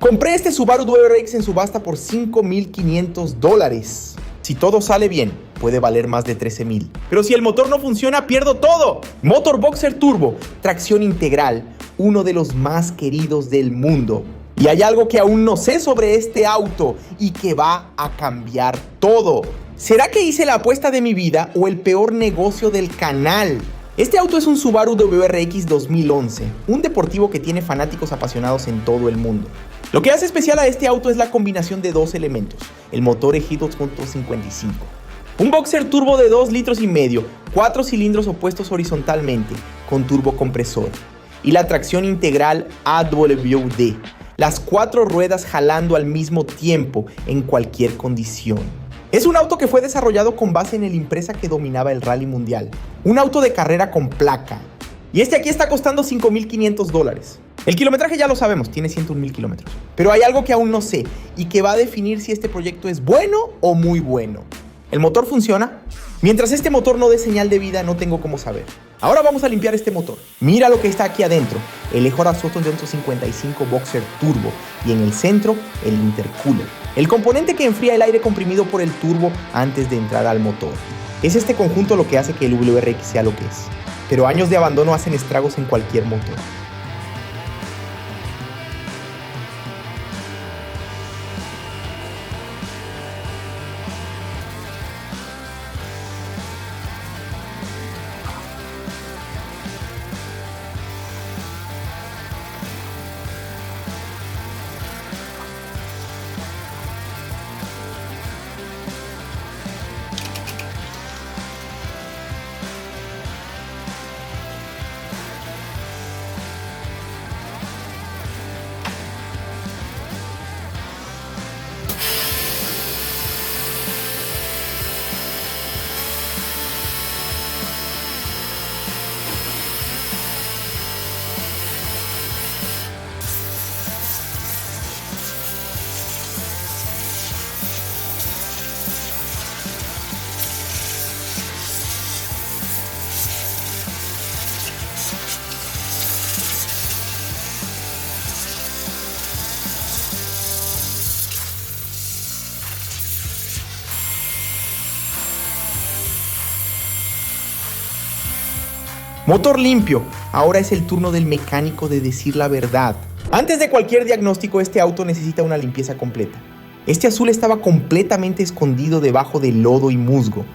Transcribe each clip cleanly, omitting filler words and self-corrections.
Compré este Subaru WRX en subasta por $5,500. Si todo sale bien, puede valer más de $13,000. Pero si el motor no funciona, pierdo todo. Motor Boxer Turbo, tracción integral, uno de los más queridos del mundo. Y hay algo que aún no sé sobre este auto y que va a cambiar todo. ¿Será que hice la apuesta de mi vida o el peor negocio del canal? Este auto es un Subaru WRX 2011, un deportivo que tiene fanáticos apasionados en todo el mundo. Lo que hace especial a este auto es la combinación de dos elementos, el motor EJ 2.55. Un boxer turbo de 2,5 litros, 4 cilindros opuestos horizontalmente, con turbocompresor. Y la tracción integral AWD, las 4 ruedas jalando al mismo tiempo en cualquier condición. Es un auto que fue desarrollado con base en el Impreza que dominaba el rally mundial. Un auto de carrera con placa. Y este aquí está costando $5,500. El kilometraje ya lo sabemos, tiene 101,000 kilómetros. Pero hay algo que aún no sé y que va a definir si este proyecto es bueno o muy bueno. ¿El motor funciona? Mientras este motor no dé señal de vida, no tengo cómo saber. Ahora vamos a limpiar este motor. Mira lo que está aquí adentro. El Ejora Soton 255 Boxer Turbo y en el centro el intercooler. El componente que enfría el aire comprimido por el turbo antes de entrar al motor. Es este conjunto lo que hace que el WRX sea lo que es. Pero años de abandono hacen estragos en cualquier motor. Motor limpio. Ahora es el turno del mecánico de decir la verdad. Antes de cualquier diagnóstico, este auto necesita una limpieza completa. Este azul estaba completamente escondido debajo de lodo y musgo.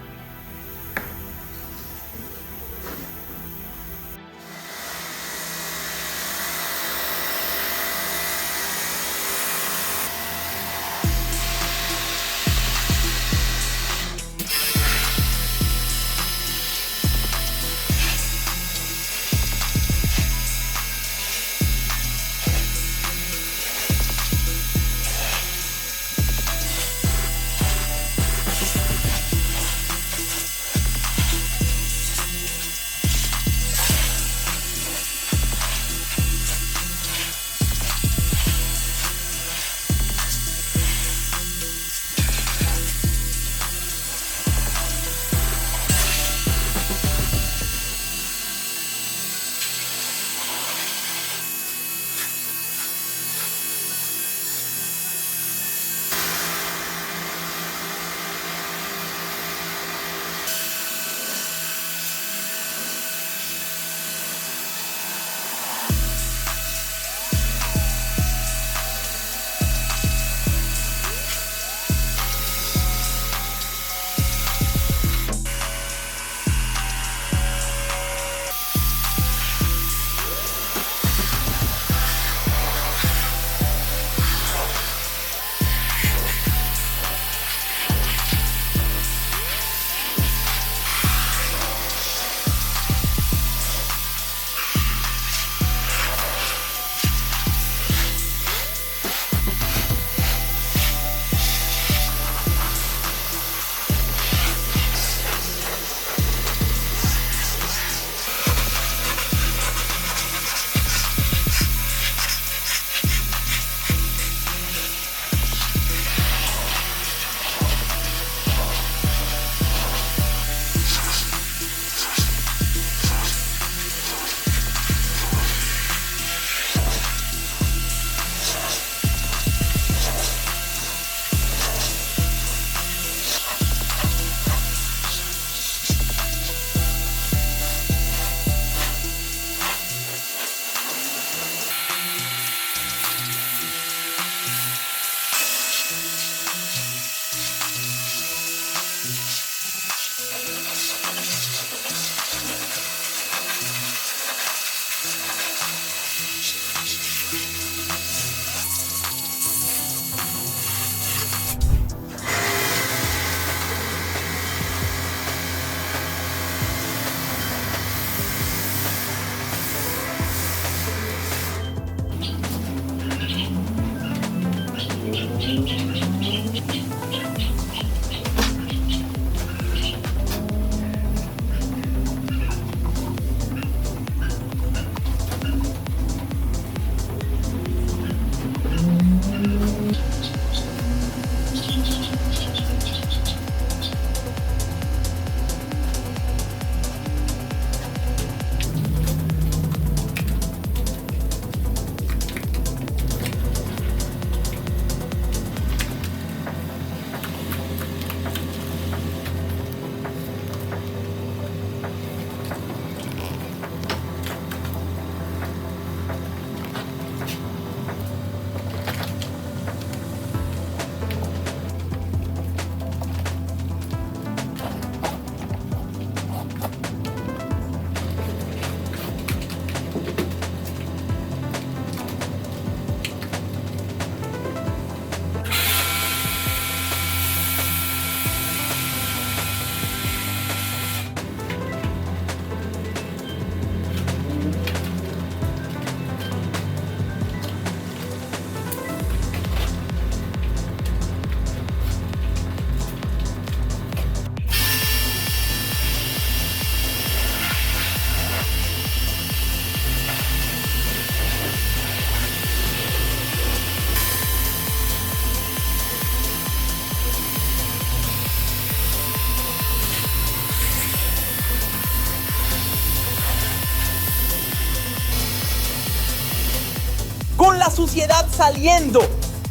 Con la suciedad saliendo,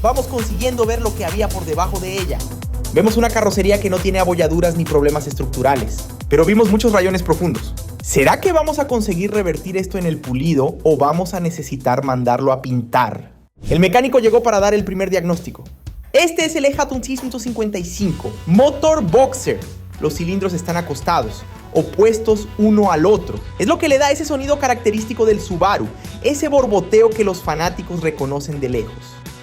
vamos consiguiendo ver lo que había por debajo de ella. Vemos una carrocería que no tiene abolladuras ni problemas estructurales, pero vimos muchos rayones profundos. ¿Será que vamos a conseguir revertir esto en el pulido o vamos a necesitar mandarlo a pintar? El mecánico llegó para dar el primer diagnóstico. Este es el E-Hatton 655 Motor Boxer. Los cilindros están acostados, opuestos uno al otro. Es lo que le da ese sonido característico del Subaru, ese borboteo que los fanáticos reconocen de lejos.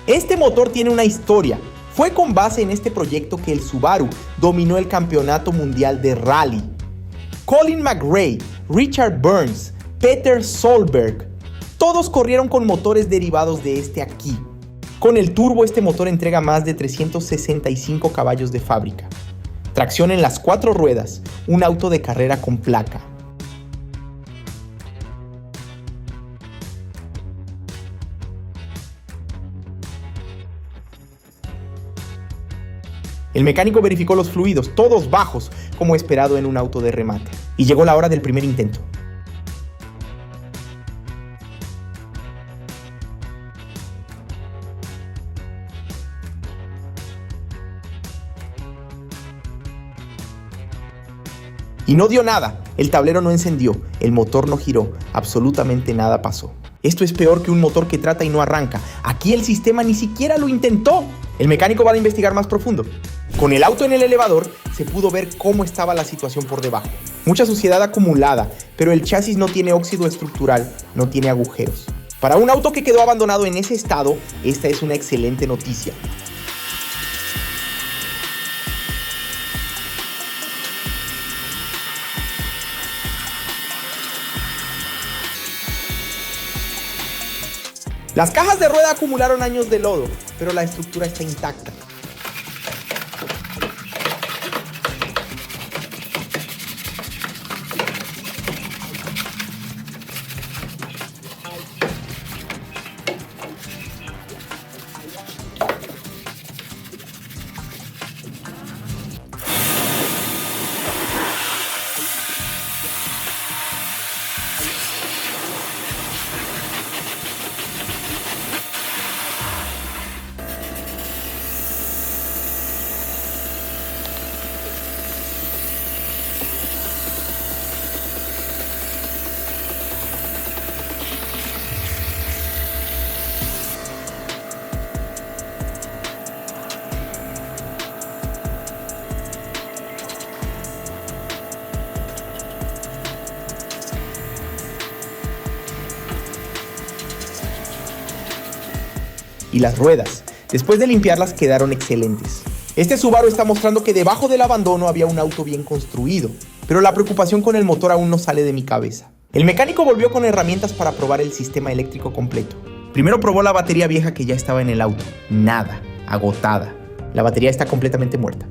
Este motor tiene una historia. Fue con base en este proyecto que el Subaru dominó el campeonato mundial de rally. Colin McRae, Richard Burns, Peter Solberg, todos corrieron con motores derivados de este aquí. Con el turbo este motor entrega más de 365 caballos de fábrica. Tracción en las 4 ruedas, un auto de carrera con placa. El mecánico verificó los fluidos, todos bajos, como esperado en un auto de remate. Y llegó la hora del primer intento. Y no dio nada, el tablero no encendió, el motor no giró, absolutamente nada pasó. Esto es peor que un motor que trata y no arranca. Aquí el sistema ni siquiera lo intentó. El mecánico va a investigar más profundo. Con el auto en el elevador se pudo ver cómo estaba la situación por debajo. Mucha suciedad acumulada, pero el chasis no tiene óxido estructural, no tiene agujeros. Para un auto que quedó abandonado en ese estado, esta es una excelente noticia. Las cajas de rueda acumularon años de lodo, pero la estructura está intacta. Y las ruedas, después de limpiarlas, quedaron excelentes. Este Subaru está mostrando que debajo del abandono había un auto bien construido, pero la preocupación con el motor aún no sale de mi cabeza. El mecánico volvió con herramientas para probar el sistema eléctrico completo. Primero probó la batería vieja que ya estaba en el auto. Nada, agotada. La batería está completamente muerta.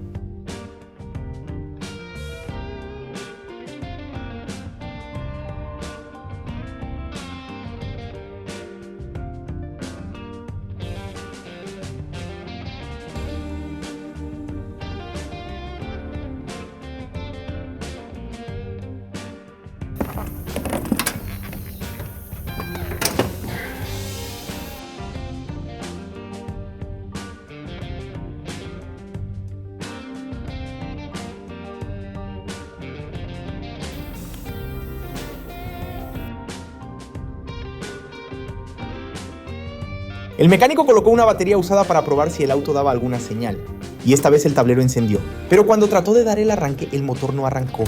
El mecánico colocó una batería usada para probar si el auto daba alguna señal, y esta vez el tablero encendió. Pero cuando trató de dar el arranque, el motor no arrancó.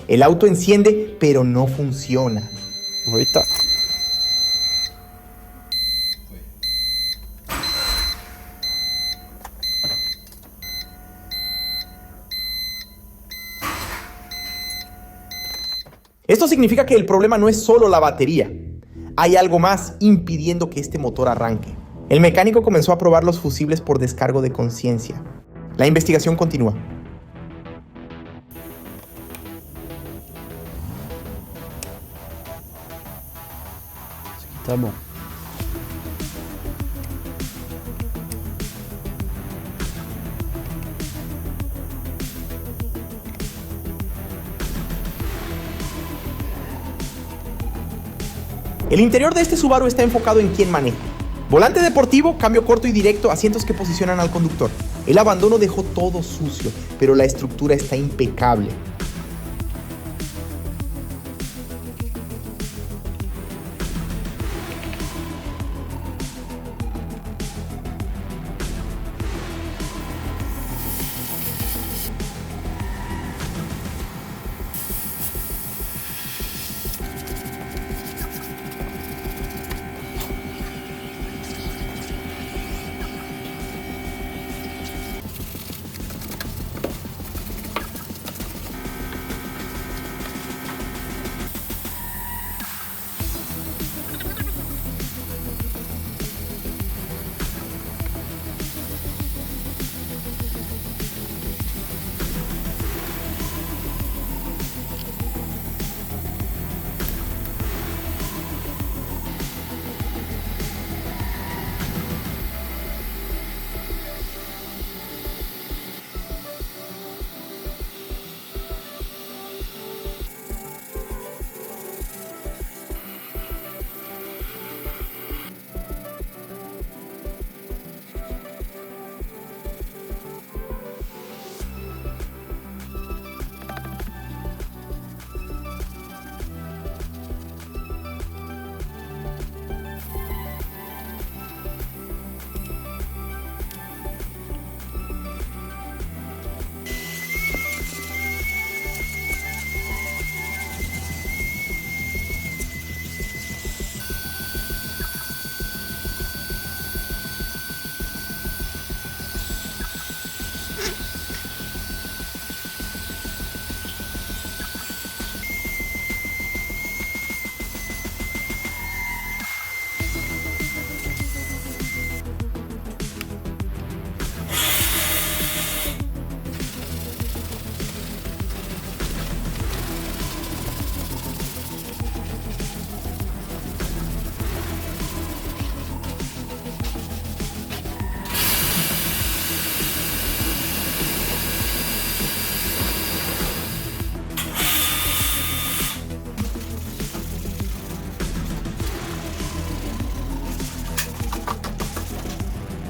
El auto enciende, pero no funciona. Ahorita. Esto significa que el problema no es solo la batería. Hay algo más impidiendo que este motor arranque. El mecánico comenzó a probar los fusibles por descargo de conciencia. La investigación continúa. Tá bom. El interior de este Subaru está enfocado en quién maneja. Volante deportivo, cambio corto y directo, asientos que posicionan al conductor. El abandono dejó todo sucio, pero la estructura está impecable.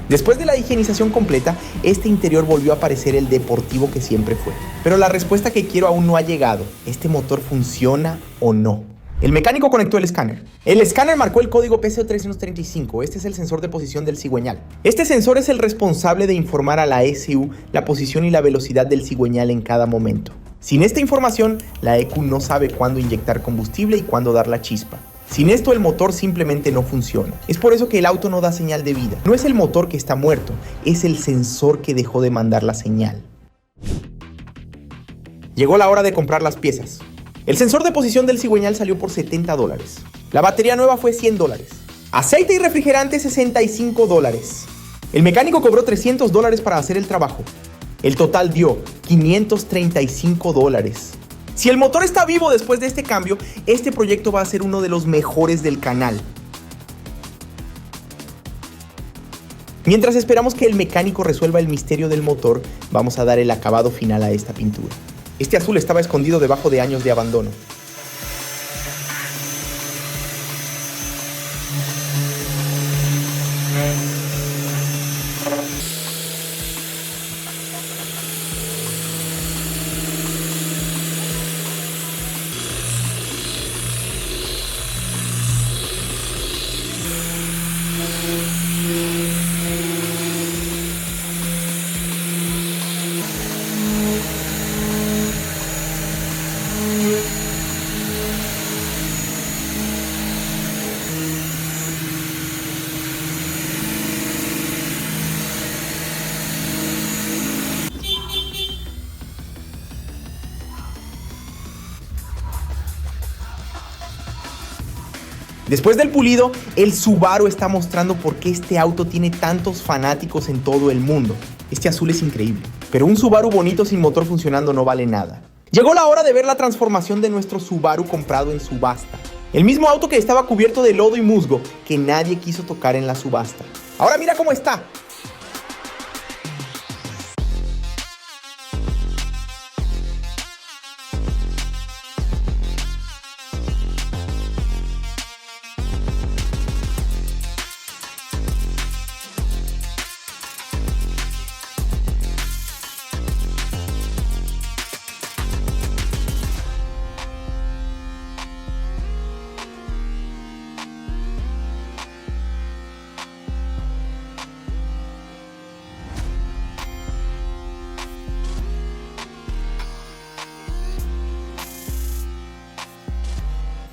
Después de la higienización completa, este interior volvió a parecer el deportivo que siempre fue. Pero la respuesta que quiero aún no ha llegado. ¿Este motor funciona o no? El mecánico conectó el escáner. El escáner marcó el código PCO335. Este es el sensor de posición del cigüeñal. Este sensor es el responsable de informar a la ECU la posición y la velocidad del cigüeñal en cada momento. Sin esta información, la ECU no sabe cuándo inyectar combustible y cuándo dar la chispa. Sin esto el motor simplemente no funciona. Es por eso que el auto no da señal de vida. No es el motor que está muerto, es el sensor que dejó de mandar la señal. Llegó la hora de comprar las piezas. El sensor de posición del cigüeñal salió por $70. La batería nueva fue $100. Aceite y refrigerante $65. El mecánico cobró $300 para hacer el trabajo. El total dio $535. Si el motor está vivo después de este cambio, este proyecto va a ser uno de los mejores del canal. Mientras esperamos que el mecánico resuelva el misterio del motor, vamos a dar el acabado final a esta pintura. Este azul estaba escondido debajo de años de abandono. Después del pulido, el Subaru está mostrando por qué este auto tiene tantos fanáticos en todo el mundo. Este azul es increíble, pero un Subaru bonito sin motor funcionando no vale nada. Llegó la hora de ver la transformación de nuestro Subaru comprado en subasta. El mismo auto que estaba cubierto de lodo y musgo que nadie quiso tocar en la subasta. Ahora mira cómo está.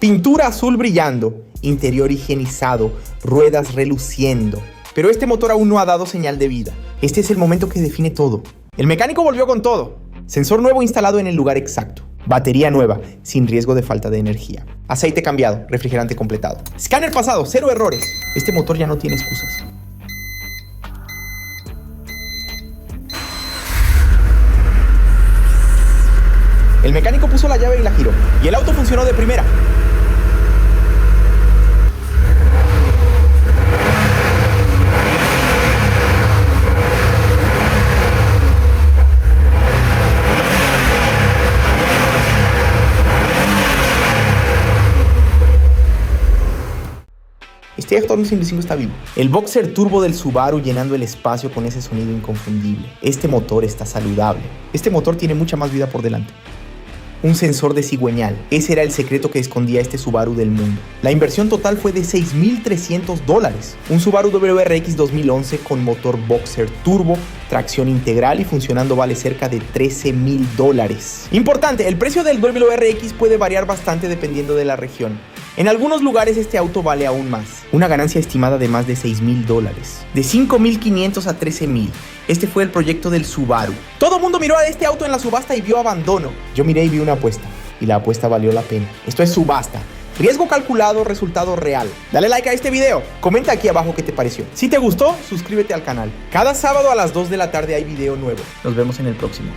Pintura azul brillando, interior higienizado, ruedas reluciendo. Pero este motor aún no ha dado señal de vida. Este es el momento que define todo. El mecánico volvió con todo. Sensor nuevo instalado en el lugar exacto. Batería nueva, sin riesgo de falta de energía. Aceite cambiado, refrigerante completado. Escáner pasado, 0 errores. Este motor ya no tiene excusas. El mecánico puso la llave y la giró. Y el auto funcionó de primera. Este actor 105 está vivo. El Boxer Turbo del Subaru llenando el espacio con ese sonido inconfundible. Este motor está saludable. Este motor tiene mucha más vida por delante. Un sensor de cigüeñal. Ese era el secreto que escondía este Subaru del mundo. La inversión total fue de $6,300. Un Subaru WRX 2011 con motor Boxer Turbo, tracción integral y funcionando vale cerca de $13,000. Importante, el precio del WRX puede variar bastante dependiendo de la región. En algunos lugares este auto vale aún más. Una ganancia estimada de más de $6,000. De $5,500 a $13,000. Este fue el proyecto del Subaru. Todo el mundo miró a este auto en la subasta y vio abandono. Yo miré y vi una apuesta. Y la apuesta valió la pena. Esto es subasta. Riesgo calculado, resultado real. Dale like a este video. Comenta aquí abajo qué te pareció. Si te gustó, suscríbete al canal. Cada sábado a las 2 de la tarde hay video nuevo. Nos vemos en el próximo.